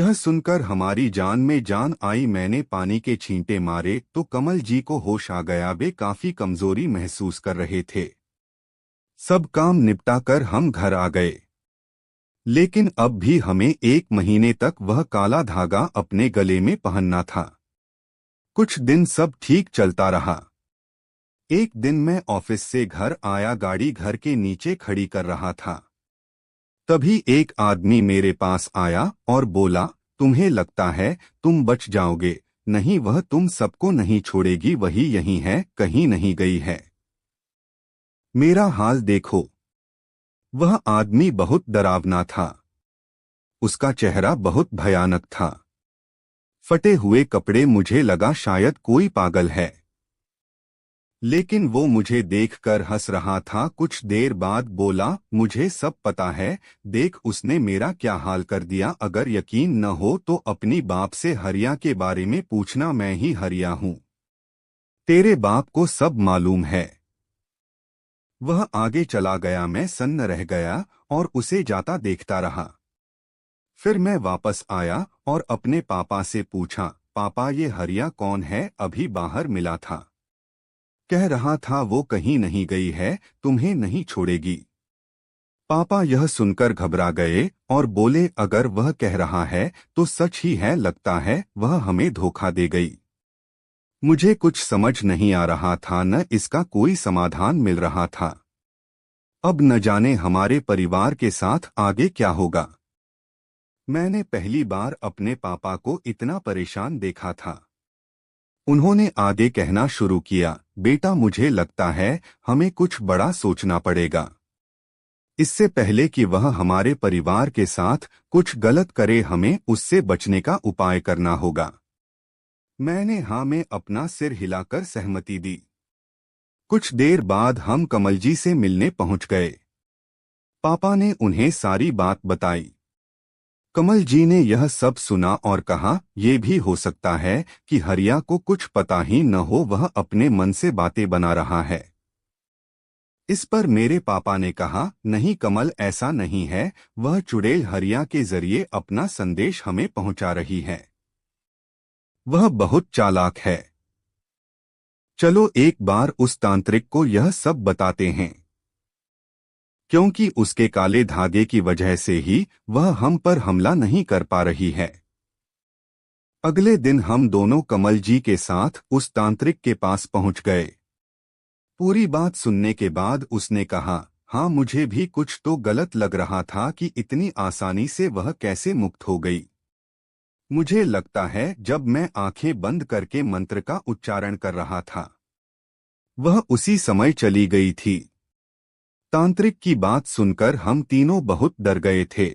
यह सुनकर हमारी जान में जान आई। मैंने पानी के छींटे मारे तो कमल जी को होश आ गया। वे काफी कमजोरी महसूस कर रहे थे। सब काम निपटाकर हम घर आ गए, लेकिन अब भी हमें 1 महीने तक वह काला धागा अपने गले में पहनना था। कुछ दिन सब ठीक चलता रहा। एक दिन मैं ऑफिस से घर आया, गाड़ी घर के नीचे खड़ी कर रहा था। तभी एक आदमी मेरे पास आया और बोला, तुम्हें लगता है तुम बच जाओगे? नहीं, वह तुम सबको नहीं छोड़ेगी। वही यहीं है, कहीं नहीं गई है। मेरा हाल देखो। वह आदमी बहुत डरावना था। उसका चेहरा बहुत भयानक था। फटे हुए कपड़े, मुझे लगा शायद कोई पागल है। लेकिन वो मुझे देखकर हंस रहा था। कुछ देर बाद बोला, मुझे सब पता है। देख उसने मेरा क्या हाल कर दिया। अगर यकीन न हो तो अपनी बाप से हरिया के बारे में पूछना, मैं ही हरिया हूँ। तेरे बाप को सब मालूम है। वह आगे चला गया। मैं सन्न रह गया और उसे जाता देखता रहा। फिर मैं वापस आया और अपने पापा से पूछा, पापा ये हरिया कौन है? अभी बाहर मिला था। कह रहा था वो कहीं नहीं गई है, तुम्हें नहीं छोड़ेगी। पापा यह सुनकर घबरा गए और बोले, अगर वह कह रहा है तो सच ही है। लगता है वह हमें धोखा दे गई। मुझे कुछ समझ नहीं आ रहा था, न इसका कोई समाधान मिल रहा था। अब न जाने हमारे परिवार के साथ आगे क्या होगा। मैंने पहली बार अपने पापा को इतना परेशान देखा था। उन्होंने आगे कहना शुरू किया, बेटा मुझे लगता है हमें कुछ बड़ा सोचना पड़ेगा। इससे पहले कि वह हमारे परिवार के साथ कुछ गलत करे, हमें उससे बचने का उपाय करना होगा। मैंने हाँ में अपना सिर हिलाकर सहमति दी। कुछ देर बाद हम कमल जी से मिलने पहुंच गए। पापा ने उन्हें सारी बात बताई। कमल जी ने यह सब सुना और कहा, यह भी हो सकता है कि हरिया को कुछ पता ही न हो, वह अपने मन से बातें बना रहा है। इस पर मेरे पापा ने कहा, नहीं कमल, ऐसा नहीं है। वह चुड़ैल हरिया के जरिए अपना संदेश हमें पहुंचा रही है। वह बहुत चालाक है। चलो एक बार उस तांत्रिक को यह सब बताते हैं, क्योंकि उसके काले धागे की वजह से ही वह हम पर हमला नहीं कर पा रही है। अगले दिन हम दोनों कमल जी के साथ उस तांत्रिक के पास पहुंच गए। पूरी बात सुनने के बाद उसने कहा, हाँ मुझे भी कुछ तो गलत लग रहा था कि इतनी आसानी से वह कैसे मुक्त हो गई। मुझे लगता है जब मैं आंखें बंद करके मंत्र का उच्चारण कर रहा था, वह उसी समय चली गई थी। तांत्रिक की बात सुनकर हम तीनों बहुत डर गए थे।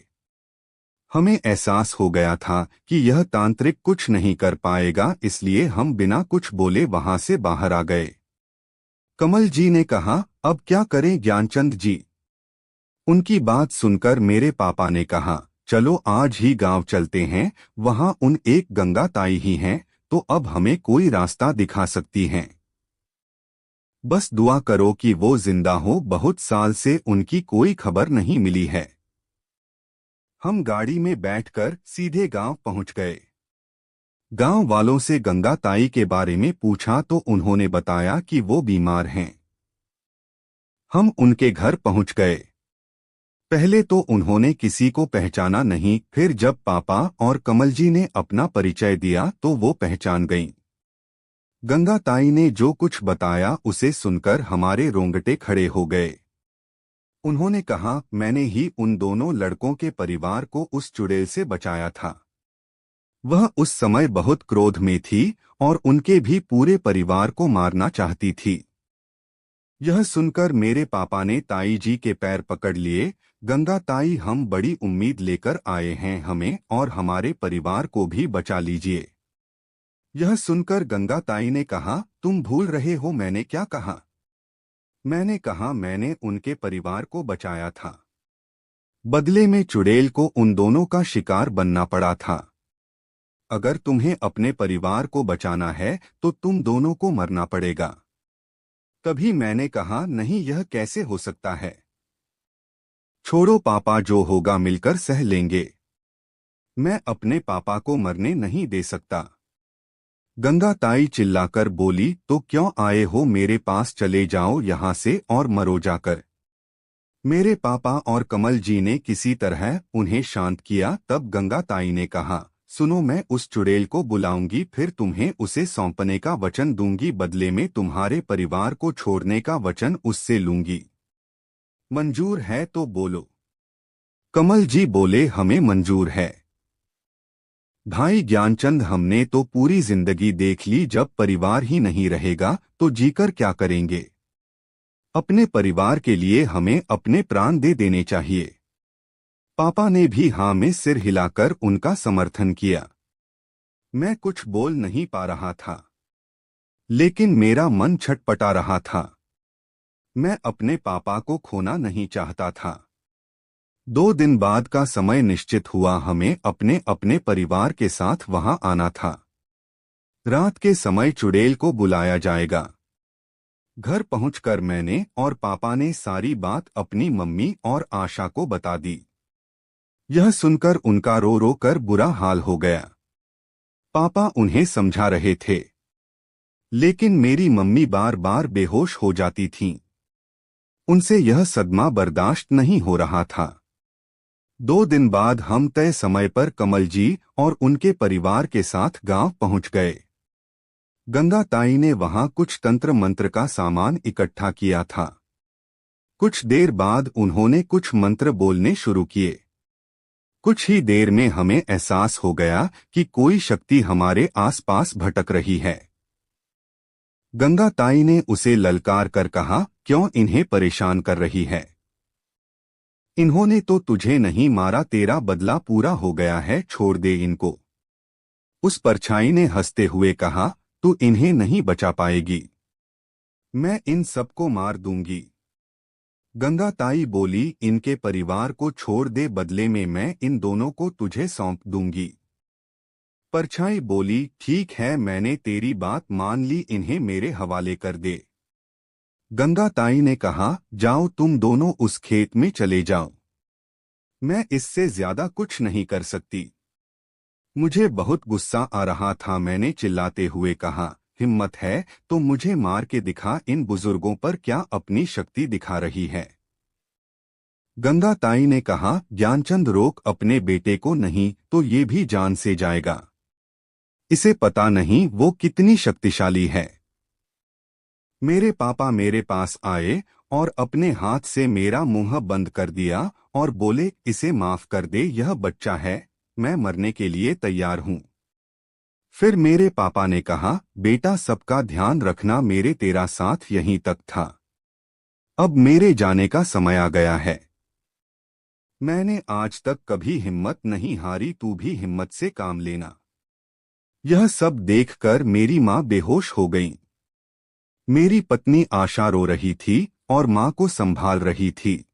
हमें एहसास हो गया था कि यह तांत्रिक कुछ नहीं कर पाएगा, इसलिए हम बिना कुछ बोले वहां से बाहर आ गए। कमल जी ने कहा, अब क्या करें ज्ञानचंद जी? उनकी बात सुनकर मेरे पापा ने कहा, चलो आज ही गांव चलते हैं। वहां उन एक गंगा ताई ही हैं, तो अब हमें कोई रास्ता दिखा सकती हैं। बस दुआ करो कि वो जिंदा हो। बहुत साल से उनकी कोई खबर नहीं मिली है। हम गाड़ी में बैठकर सीधे गांव पहुंच गए। गांव वालों से गंगा ताई के बारे में पूछा तो उन्होंने बताया कि वो बीमार हैं। हम उनके घर पहुंच गए। पहले तो उन्होंने किसी को पहचाना नहीं, फिर जब पापा और कमल जी ने अपना परिचय दिया तो वो पहचान गईं। गंगा ताई ने जो कुछ बताया उसे सुनकर हमारे रोंगटे खड़े हो गए। उन्होंने कहा, मैंने ही उन दोनों लड़कों के परिवार को उस चुड़ैल से बचाया था। वह उस समय बहुत क्रोध में थी और उनके भी पूरे परिवार को मारना चाहती थी। यह सुनकर मेरे पापा ने ताई जी के पैर पकड़ लिए। गंगा ताई, हम बड़ी उम्मीद लेकर आए हैं, हमें और हमारे परिवार को भी बचा लीजिए। यह सुनकर गंगा ताई ने कहा, तुम भूल रहे हो मैंने क्या कहा? मैंने कहा, मैंने उनके परिवार को बचाया था। बदले में चुड़ैल को उन दोनों का शिकार बनना पड़ा था। अगर तुम्हें अपने परिवार को बचाना है तो तुम दोनों को मरना पड़ेगा। तभी मैंने कहा, नहीं यह कैसे हो सकता है? छोड़ो पापा, जो होगा मिलकर सह लेंगे। मैं अपने पापा को मरने नहीं दे सकता। गंगा ताई चिल्लाकर बोली, तो क्यों आए हो मेरे पास, चले जाओ यहाँ से और मरो जाकर। मेरे पापा और कमल जी ने किसी तरह उन्हें शांत किया। तब गंगा ताई ने कहा, सुनो, मैं उस चुड़ैल को बुलाऊंगी, फिर तुम्हें उसे सौंपने का वचन दूंगी, बदले में तुम्हारे परिवार को छोड़ने का वचन उससे लूंगी। मंजूर है तो बोलो। कमल जी बोले, हमें मंजूर है। भाई ज्ञानचंद, हमने तो पूरी जिंदगी देख ली, जब परिवार ही नहीं रहेगा तो जीकर क्या करेंगे। अपने परिवार के लिए हमें अपने प्राण दे देने चाहिए। पापा ने भी हाँ में सिर हिलाकर उनका समर्थन किया। मैं कुछ बोल नहीं पा रहा था, लेकिन मेरा मन छटपटा रहा था। मैं अपने पापा को खोना नहीं चाहता था। 2 दिन बाद का समय निश्चित हुआ, हमें अपने अपने परिवार के साथ वहां आना था। रात के समय चुड़ैल को बुलाया जाएगा। घर पहुंचकर मैंने और पापा ने सारी बात अपनी मम्मी और आशा को बता दी। यह सुनकर उनका रो रो कर बुरा हाल हो गया। पापा उन्हें समझा रहे थे, लेकिन मेरी मम्मी बार बार बेहोश हो जाती थीं। उनसे यह सदमा बर्दाश्त नहीं हो रहा था। 2 दिन बाद हम तय समय पर कमल जी और उनके परिवार के साथ गांव पहुंच गए। गंगा ताई ने वहां कुछ तंत्र मंत्र का सामान इकट्ठा किया था। कुछ देर बाद उन्होंने कुछ मंत्र बोलने शुरू किए। कुछ ही देर में हमें एहसास हो गया कि कोई शक्ति हमारे आसपास भटक रही है। गंगा ताई ने उसे ललकार कर कहा, क्यों इन्हें परेशान कर रही है? इन्होंने तो तुझे नहीं मारा, तेरा बदला पूरा हो गया है, छोड़ दे इनको। उस परछाई ने हंसते हुए कहा, तू इन्हें नहीं बचा पाएगी, मैं इन सबको मार दूंगी। गंगा ताई बोली, इनके परिवार को छोड़ दे, बदले में मैं इन दोनों को तुझे सौंप दूंगी। परछाई बोली, ठीक है, मैंने तेरी बात मान ली, इन्हें मेरे हवाले कर दे। गंगा ताई ने कहा, जाओ तुम दोनों उस खेत में चले जाओ, मैं इससे ज्यादा कुछ नहीं कर सकती। मुझे बहुत गुस्सा आ रहा था। मैंने चिल्लाते हुए कहा, हिम्मत है तो मुझे मार के दिखा, इन बुजुर्गों पर क्या अपनी शक्ति दिखा रही है। गंगा ताई ने कहा, ज्ञानचंद रोक अपने बेटे को, नहीं तो ये भी जान से जाएगा। इसे पता नहीं वो कितनी शक्तिशाली है। मेरे पापा मेरे पास आए और अपने हाथ से मेरा मुंह बंद कर दिया और बोले, इसे माफ कर दे, यह बच्चा है, मैं मरने के लिए तैयार हूं। फिर मेरे पापा ने कहा, बेटा सबका ध्यान रखना, मेरे तेरा साथ यहीं तक था, अब मेरे जाने का समय आ गया है। मैंने आज तक कभी हिम्मत नहीं हारी, तू भी हिम्मत से काम लेना। यह सब देखकर मेरी माँ बेहोश हो गई। मेरी पत्नी आशा रो रही थी और माँ को संभाल रही थी।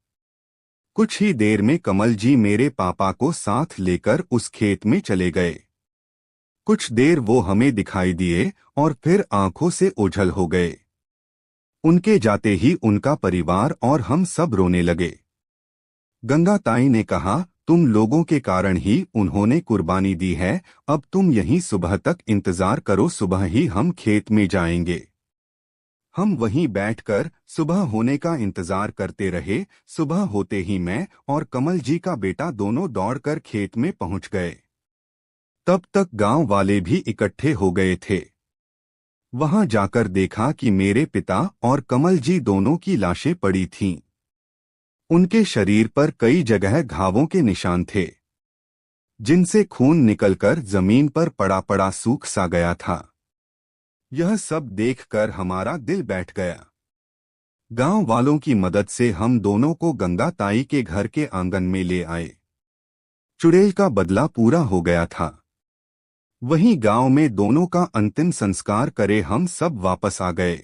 कुछ ही देर में कमल जी मेरे पापा को साथ लेकर उस खेत में चले गए। कुछ देर वो हमें दिखाई दिए और फिर आंखों से ओझल हो गए। उनके जाते ही उनका परिवार और हम सब रोने लगे। गंगा ताई ने कहा, तुम लोगों के कारण ही उन्होंने कुर्बानी दी है, अब तुम यहीं सुबह तक इंतजार करो, सुबह ही हम खेत में जाएंगे। हम वहीं बैठकर सुबह होने का इंतजार करते रहे। सुबह होते ही मैं और कमल जी का बेटा दोनों दौड़कर खेत में पहुंच गए। तब तक गांव वाले भी इकट्ठे हो गए थे। वहां जाकर देखा कि मेरे पिता और कमल जी दोनों की लाशें पड़ी थीं। उनके शरीर पर कई जगह घावों के निशान थे, जिनसे खून निकलकर जमीन पर पड़ा पड़ा सूख सा गया था। यह सब देखकर हमारा दिल बैठ गया। गांव वालों की मदद से हम दोनों को गंगा ताई के घर के आंगन में ले आए। चुड़ैल का बदला पूरा हो गया था। वहीं गांव में दोनों का अंतिम संस्कार करे हम सब वापस आ गए।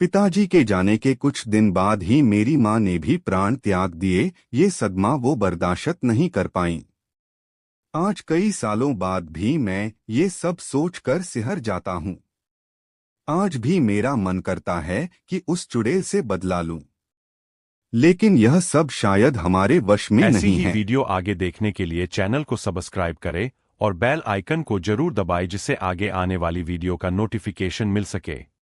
पिताजी के जाने के कुछ दिन बाद ही मेरी मां ने भी प्राण त्याग दिए। ये सदमा वो बर्दाश्त नहीं कर पाईं। आज कई सालों बाद भी मैं ये सब सोचकर सिहर जाता हूं। आज भी मेरा मन करता है कि उस चुड़ैल से बदला लूं। लेकिन यह सब शायद हमारे वश में ऐसी नहीं ही है। वीडियो आगे देखने के लिए चैनल को सब्सक्राइब करें और बेल आइकन को जरूर दबाएं जिससे आगे आने वाली वीडियो का नोटिफिकेशन मिल सके।